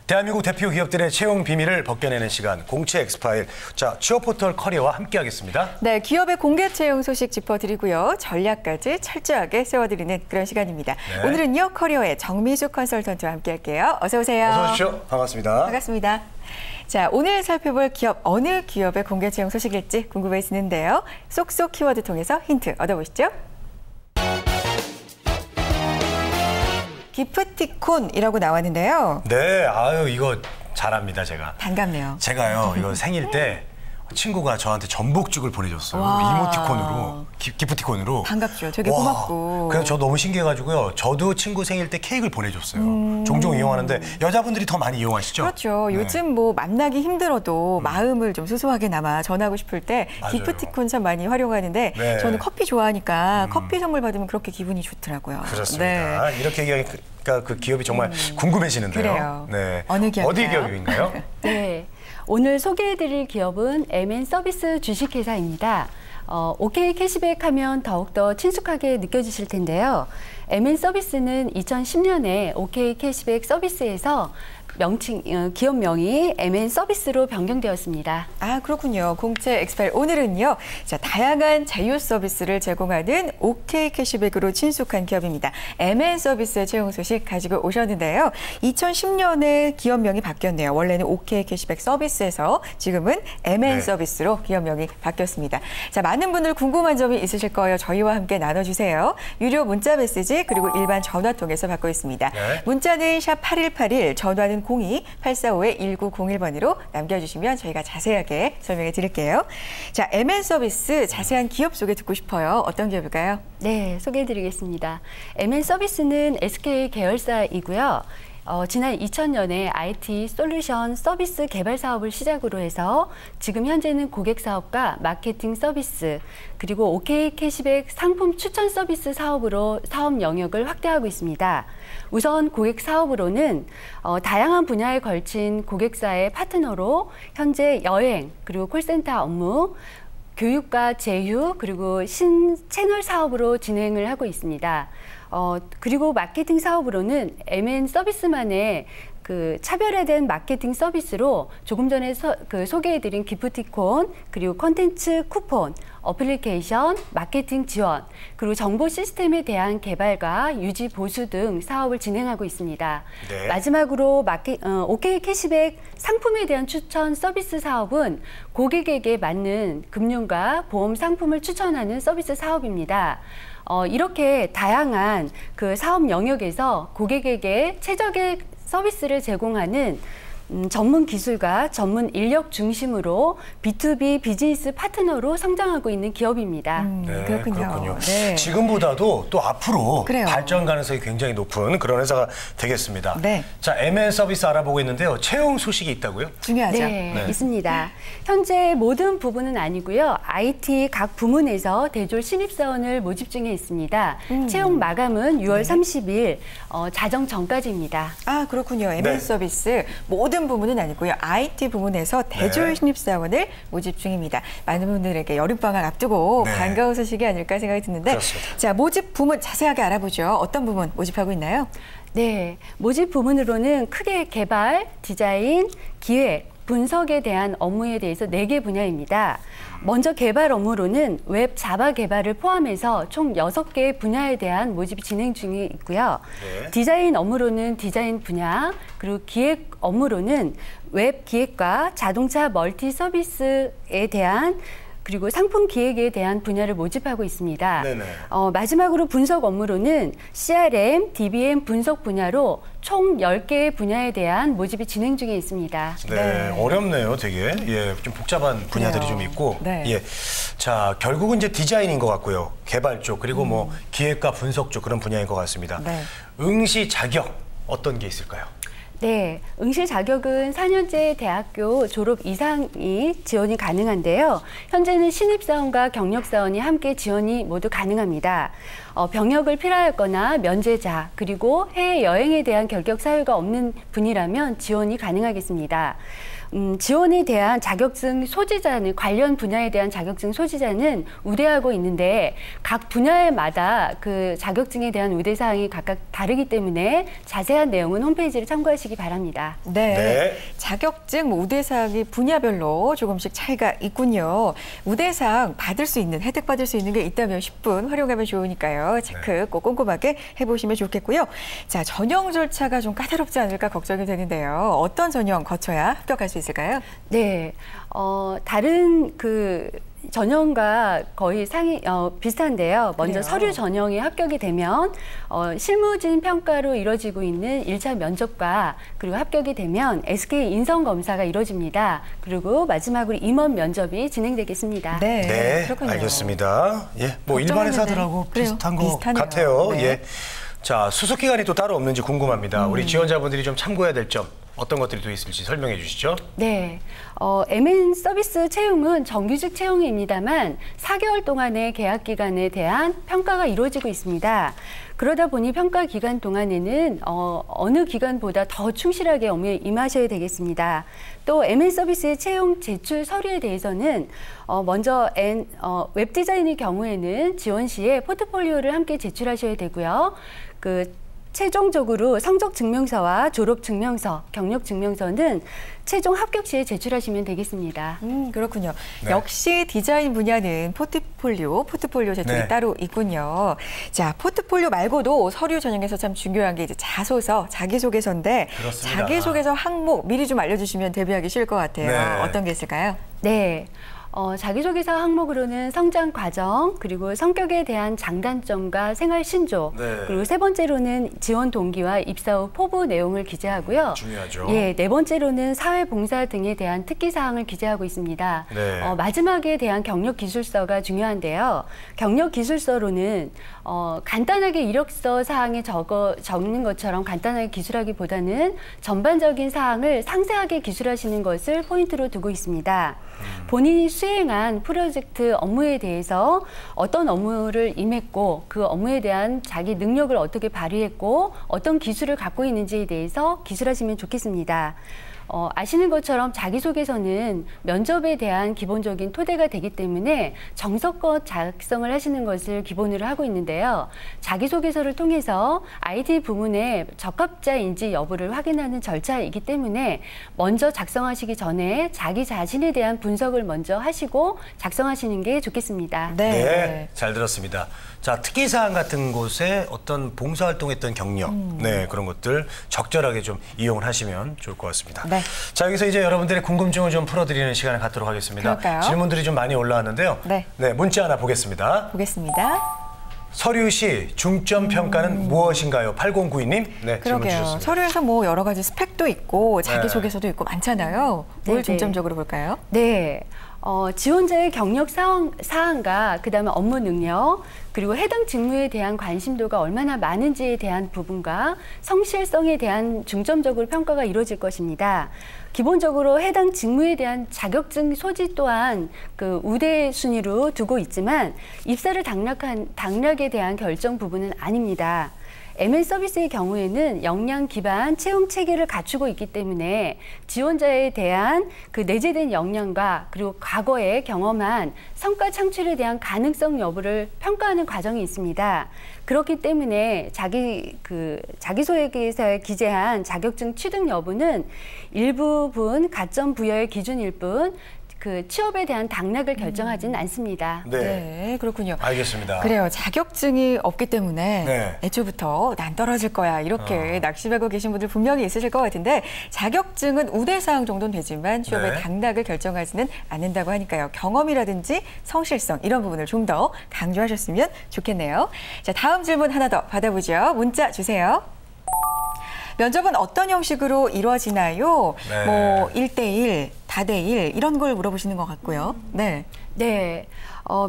대한민국 대표 기업들의 채용 비밀을 벗겨내는 시간, 공채 엑스파일. 자, 취업포털 커리어와 함께하겠습니다. 네, 기업의 공개 채용 소식 짚어드리고요. 전략까지 철저하게 세워드리는 그런 시간입니다. 네. 오늘은요, 커리어의 정미숙 컨설턴트와 함께할게요. 어서 오세요. 어서 오십시오. 반갑습니다. 반갑습니다. 자, 오늘 살펴볼 기업, 어느 기업의 공개 채용 소식일지 궁금해지는데요. 쏙쏙 키워드 통해서 힌트 얻어보시죠. 기프티콘이라고 나왔는데요. 네, 아유 이거 잘합니다 제가. 반갑네요. 제가요 이거 생일 때 친구가 저한테 전복죽을 보내줬어요. 이모티콘으로, 기프티콘으로. 반갑죠. 되게 고맙고. 그래서 저 너무 신기해가지고요. 저도 친구 생일 때 케이크를 보내줬어요. 종종 이용하는데 여자분들이 더 많이 이용하시죠? 그렇죠. 네. 요즘 뭐 만나기 힘들어도 마음을 좀 소소하게나마 전하고 싶을 때 맞아요. 기프티콘 참 많이 활용하는데 네. 저는 커피 좋아하니까 커피 선물 받으면 그렇게 기분이 좋더라고요. 그렇습니다. 네. 이렇게 얘기하니까 그 기업이 정말 궁금해지는데요. 그래요. 네. 어느 기업일까요? 어디 기업인가요? 네, 오늘 소개해드릴 기업은 MN서비스 주식회사입니다. OK 캐시백 하면 더욱더 친숙하게 느껴지실 텐데요. MN서비스는 2010년에 OK 캐시백 서비스에서 기업명이 MN서비스로 변경되었습니다. 아, 그렇군요. 공채 엑스파일 오늘은요. 자, 다양한 자유 서비스를 제공하는 OK 캐시백으로 친숙한 기업입니다. MN서비스의 채용 소식 가지고 오셨는데요. 2010년에 기업명이 바뀌었네요. 원래는 OK 캐시백 서비스에서 지금은 MN서비스로 기업명이 바뀌었습니다. 자, 많은 분들 궁금한 점이 있으실 거예요. 저희와 함께 나눠주세요. 유료 문자 메시지 그리고 일반 전화 통해서 받고 있습니다. 네. 문자는 샵 8181, 전화는 02-845-1901번으로 남겨주시면 저희가 자세하게 설명해 드릴게요. 자, MN서비스 자세한 기업 소개 듣고 싶어요. 어떤 기업일까요? 네, 소개해드리겠습니다. MN서비스는 SK 계열사이고요. 지난 2000년에 IT 솔루션 서비스 개발 사업을 시작으로 해서 지금 현재는 고객 사업과 마케팅 서비스 그리고 OK 캐시백 상품 추천 서비스 사업으로 사업 영역을 확대하고 있습니다. 우선 고객 사업으로는 다양한 분야에 걸친 고객사의 파트너로 현재 여행 그리고 콜센터 업무 교육과 제휴 그리고 신채널 사업으로 진행을 하고 있습니다. 그리고 마케팅 사업으로는 MN 서비스만의 그 차별화된 마케팅 서비스로 조금 전에 소개해드린 기프티콘, 그리고 콘텐츠 쿠폰, 어플리케이션, 마케팅 지원, 그리고 정보 시스템에 대한 개발과 유지 보수 등 사업을 진행하고 있습니다. 네. 마지막으로 OK 캐시백 상품에 대한 추천 서비스 사업은 고객에게 맞는 금융과 보험 상품을 추천하는 서비스 사업입니다. 이렇게 다양한 그 사업 영역에서 고객에게 최적의 서비스를 제공하는 전문 기술과 전문 인력 중심으로 B2B 비즈니스 파트너로 성장하고 있는 기업입니다. 네, 그렇군요. 네. 지금보다도 또 앞으로 그래요. 발전 가능성이 굉장히 높은 그런 회사가 되겠습니다. 네. 자, MN 서비스 알아보고 있는데요. 채용 소식이 있다고요? 중요하죠. 네, 있습니다. 현재 모든 부분은 아니고요. IT 각 부문에서 대졸 신입사원을 모집 중에 있습니다. 채용 마감은 6월 30일 자정 전까지입니다. 아, 그렇군요. MN 서비스 모든 부문은 아니고요. IT 부문에서 대졸 신입사원을 모집 중입니다. 많은 분들에게 여름방학 앞두고 반가운 소식이 아닐까 생각이 드는데 그렇습니다. 자, 모집 부문 자세하게 알아보죠. 어떤 부문 모집하고 있나요? 네, 모집 부문으로는 크게 개발, 디자인, 기획, 분석에 대한 업무에 대해서 4개 분야입니다. 먼저 개발 업무로는 웹 자바 개발을 포함해서 총 6개의 분야에 대한 모집이 진행 중에 있고요. 네. 디자인 업무로는 디자인 분야, 그리고 기획 업무로는 웹 기획과 자동차 멀티 서비스에 대한 그리고 상품 기획에 대한 분야를 모집하고 있습니다. 네네. 마지막으로 분석 업무로는 CRM, DBM 분석 분야로 총 10개의 분야에 대한 모집이 진행 중에 있습니다. 네, 어렵네요, 되게. 예, 좀 복잡한 분야들이 좀 있고. 네. 예. 자, 결국은 이제 디자인인 것 같고요. 개발 쪽, 그리고 뭐 기획과 분석 쪽 그런 분야인 것 같습니다. 네. 응시 자격 어떤 게 있을까요? 네, 응시 자격은 4년제 대학교 졸업 이상이 지원이 가능한데요. 현재는 신입사원과 경력사원이 함께 지원이 모두 가능합니다. 병역을 필요하였거나 면제자, 그리고 해외여행에 대한 결격 사유가 없는 분이라면 지원이 가능하겠습니다. 지원에 대한 자격증 소지자는 관련 분야에 대한 자격증 소지자는 우대하고 있는데 각 분야마다 그 자격증에 대한 우대 사항이 각각 다르기 때문에 자세한 내용은 홈페이지를 참고하시기 바랍니다. 네. 네. 자격증 우대사항이 분야별로 조금씩 차이가 있군요. 우대사항 받을 수 있는, 혜택 받을 수 있는 게 있다면 10분 활용하면 좋으니까요. 체크 꼭 꼼꼼하게 해보시면 좋겠고요. 자, 전형 절차가 좀 까다롭지 않을까 걱정이 되는데요. 어떤 전형 거쳐야 합격할 수 있을까요? 네, 다른 그 전형과 거의 비슷한데요. 먼저 그래요? 서류 전형이 합격이 되면 실무진 평가로 이루어지고 있는 1차 면접과 그리고 합격이 되면 SK 인성 검사가 이루어집니다. 그리고 마지막으로 임원 면접이 진행되겠습니다. 네, 네, 그렇군요. 알겠습니다. 예, 뭐 일반 회사들하고 그래요, 비슷한 것 비슷하네요. 같아요. 네. 예. 자, 수습 기간이 또 따로 없는지 궁금합니다. 우리 지원자분들이 좀 참고해야 될 점 어떤 것들이 또 있을지 설명해 주시죠. 네, MN 서비스 채용은 정규직 채용입니다만 4개월 동안의 계약 기간에 대한 평가가 이루어지고 있습니다. 그러다 보니 평가 기간 동안에는 어느 기간보다 더 충실하게 업무에 임하셔야 되겠습니다. 또 MN 서비스의 채용 제출 서류에 대해서는 먼저 웹 디자인의 경우에는 지원 시에 포트폴리오를 함께 제출하셔야 되고요. 최종적으로 성적 증명서와 졸업 증명서, 경력 증명서는 최종 합격 시에 제출하시면 되겠습니다. 그렇군요. 네. 역시 디자인 분야는 포트폴리오 제출이 네. 따로 있군요. 자, 포트폴리오 말고도 서류 전형에서 참 중요한 게 이제 자소서, 자기소개서인데 그렇습니다. 자기소개서 항목 미리 좀 알려주시면 데뷔하기 쉬울 것 같아요. 네. 어떤 게 있을까요? 네. 자기소개서 항목으로는 성장 과정, 그리고 성격에 대한 장단점과 생활 신조, 네. 그리고 세 번째로는 지원 동기와 입사 후 포부 내용을 기재하고요. 중요하죠. 예, 네 번째로는 사회봉사 등에 대한 특기 사항을 기재하고 있습니다. 네. 마지막에 대한 경력 기술서가 중요한데요. 경력 기술서로는 간단하게 이력서 사항에 적는 것처럼 간단하게 기술하기보다는 전반적인 사항을 상세하게 기술하시는 것을 포인트로 두고 있습니다. 본인이 수행한 프로젝트 업무에 대해서 어떤 업무를 임했고 그 업무에 대한 자기 능력을 어떻게 발휘했고 어떤 기술을 갖고 있는지에 대해서 기술하시면 좋겠습니다. 아시는 것처럼 자기소개서는 면접에 대한 기본적인 토대가 되기 때문에 정석껏 작성을 하시는 것을 기본으로 하고 있는데요. 자기소개서를 통해서 IT 부문의 적합자인지 여부를 확인하는 절차이기 때문에 먼저 작성하시기 전에 자기 자신에 대한 분석을 먼저 하시고 작성하시는 게 좋겠습니다. 네, 잘 들었습니다. 자, 특기사항 같은 곳에 어떤 봉사활동했던 경력, 네, 그런 것들 적절하게 좀 이용을 하시면 좋을 것 같습니다. 네. 자, 여기서 이제 여러분들의 궁금증을 좀 풀어드리는 시간을 갖도록 하겠습니다. 그럴까요? 질문들이 좀 많이 올라왔는데요. 네. 문자 하나 보겠습니다. 보겠습니다. 서류 시 중점 평가는 무엇인가요? 8092님, 네, 질문 그러게요. 주셨습니다. 서류에서 뭐 여러 가지 스펙도 있고 자기소개서도 있고 많잖아요. 뭘 네네. 중점적으로 볼까요? 네. 지원자의 경력 사항과 그다음에 업무 능력, 그리고 해당 직무에 대한 관심도가 얼마나 많은지에 대한 부분과 성실성에 대한 중점적으로 평가가 이루어질 것입니다. 기본적으로 해당 직무에 대한 자격증 소지 또한 그 우대 순위로 두고 있지만 입사를 당락에 대한 결정 부분은 아닙니다. MN 서비스의 경우에는 역량 기반 채용 체계를 갖추고 있기 때문에 지원자에 대한 그 내재된 역량과 그리고 과거에 경험한 성과 창출에 대한 가능성 여부를 평가하는 과정이 있습니다. 그렇기 때문에 자기소개서에 기재한 자격증 취득 여부는 일부분 가점 부여의 기준일 뿐 그 취업에 대한 당락을 결정하지는 않습니다. 네, 그렇군요. 알겠습니다. 그래요. 자격증이 없기 때문에 네. 애초부터 난 떨어질 거야 이렇게 낙심하고 계신 분들 분명히 있으실 것 같은데 자격증은 우대사항 정도는 되지만 취업의 네. 당락을 결정하지는 않는다고 하니까요. 경험이라든지 성실성 이런 부분을 좀 더 강조하셨으면 좋겠네요. 자, 다음 질문 하나 더 받아보죠. 문자 주세요. 면접은 어떤 형식으로 이루어지나요? 네. 뭐 1대1, 다대1 이런 걸 물어보시는 것 같고요. 네. 네.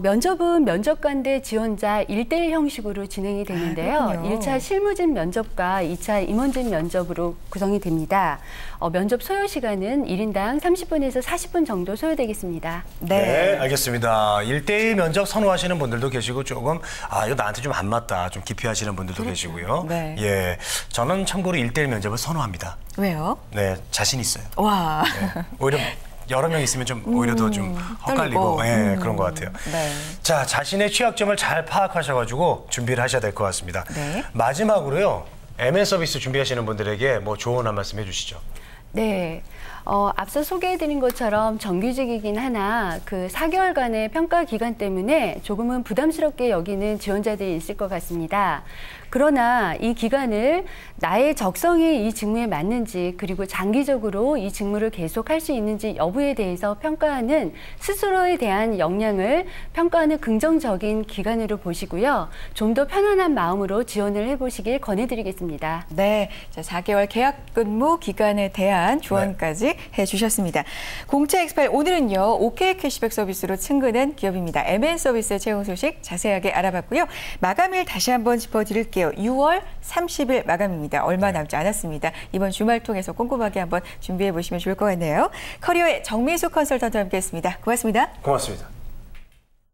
면접은 면접관 대 지원자 1대1 형식으로 진행이 되는데요. 그렇군요. 1차 실무진 면접과 2차 임원진 면접으로 구성이 됩니다. 면접 소요 시간은 1인당 30분에서 40분 정도 소요되겠습니다. 네, 알겠습니다. 1대1 면접 선호하시는 분들도 계시고 조금 이거 나한테 좀 안 맞다, 좀 기피하시는 분들도 계시고요. 네. 예, 저는 참고로 1대1 면접을 선호합니다. 왜요? 네, 자신 있어요. 와. 네, 오히려 여러 명 있으면 좀 오히려 더 좀 헛갈리고 네, 그런 것 같아요. 네. 자, 자신의 취약점을 잘 파악하셔가지고 준비를 하셔야 될 것 같습니다. 네. 마지막으로요, MN 서비스 준비하시는 분들에게 뭐 조언 한 말씀 해주시죠. 네. 앞서 소개해드린 것처럼 정규직이긴 하나 그 4개월간의 평가 기간 때문에 조금은 부담스럽게 여기는 지원자들이 있을 것 같습니다. 그러나 이 기간을 나의 적성이 이 직무에 맞는지 그리고 장기적으로 이 직무를 계속할 수 있는지 여부에 대해서 평가하는 스스로에 대한 역량을 평가하는 긍정적인 기간으로 보시고요. 좀 더 편안한 마음으로 지원을 해보시길 권해드리겠습니다. 네, 자, 4개월 계약 근무 기간에 대한 조언까지 해주셨습니다. 공채 엑스파일 오늘은요, OK 캐시백 서비스로 친근한 기업입니다. MN 서비스의 채용 소식 자세하게 알아봤고요. 마감일 다시 한번 짚어드릴게요. 6월 30일 마감입니다. 얼마 남지 않았습니다. 이번 주말 통해서 꼼꼼하게 한번 준비해 보시면 좋을 것 같네요. 커리어의 정민수 컨설턴트와 함께했습니다. 고맙습니다. 고맙습니다.